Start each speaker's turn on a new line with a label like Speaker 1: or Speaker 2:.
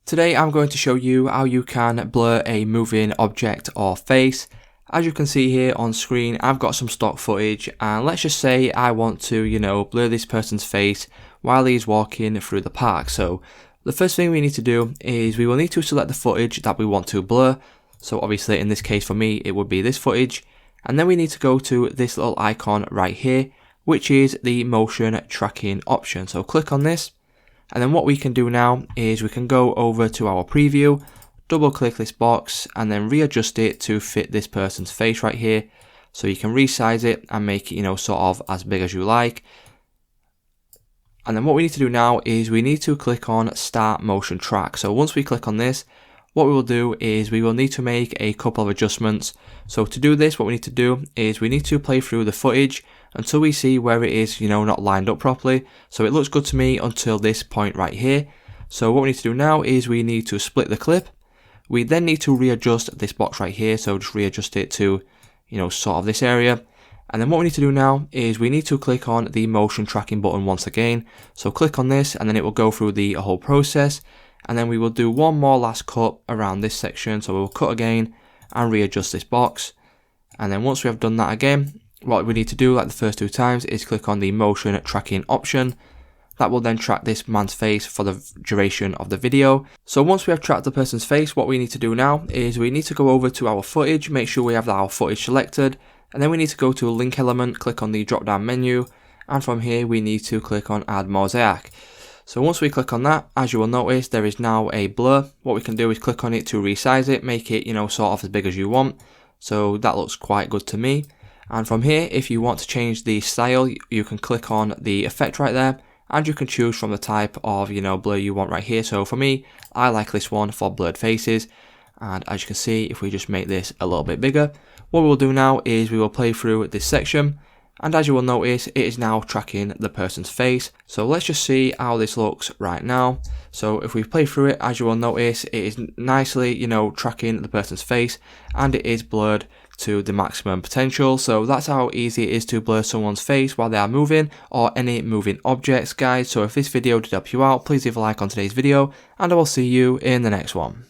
Speaker 1: Today I'm going to show you how you can blur a moving object or face. As you can see here on screen, I've got some stock footage, and let's just say I want to, blur this person's face while he's walking through the park. So the first thing we need to do is we will need to select the footage that we want to blur. So obviously in this case for me it would be this footage, and then we need to go to this little icon right here, which is the motion tracking option. So click on this. And then what we can do now is we can go over to our preview, double click this box, and then readjust it to fit this person's face right here. So you can resize it and make it, sort of as big as you like. And then what we need to do now is we need to click on Start Motion Track. So once we click on this, what we will do is we will need to make a couple of adjustments. So to do this, what we need to do is we need to play through the footage until we see where it is, not lined up properly. So it looks good to me until this point right here. So what we need to do now is we need to split the clip. We then need to readjust this box right here. So just readjust it to, sort of this area. And then what we need to do now is we need to click on the motion tracking button once again. So click on this and then it will go through the whole process. And then we will do one more last cut around this section. So we'll cut again and readjust this box. And then once we have done that again, what we need to do, like the first two times, is click on the motion tracking option. That will then track this man's face for the duration of the video. So once we have tracked the person's face, what we need to do now is we need to go over to our footage, make sure we have our footage selected, and then we need to go to a link element, click on the drop down menu, and from here we need to click on add mosaic. So once we click on that, as you will notice, there is now a blur. What we can do is click on it to resize it, make it, sort of as big as you want. So that looks quite good to me. And from here, if you want to change the style, you can click on the effect right there, and you can choose from the type of, blur you want right here. So for me, I like this one for blurred faces. And as you can see, if we just make this a little bit bigger, what we'll do now is we will play through this section. And as you will notice, it is now tracking the person's face. So let's just see how this looks right now. So if we play through it, as you will notice, it is nicely, tracking the person's face, and it is blurred to the maximum potential. So that's how easy it is to blur someone's face while they are moving, or any moving objects, guys. So if this video did help you out, please leave a like on today's video, and I will see you in the next one.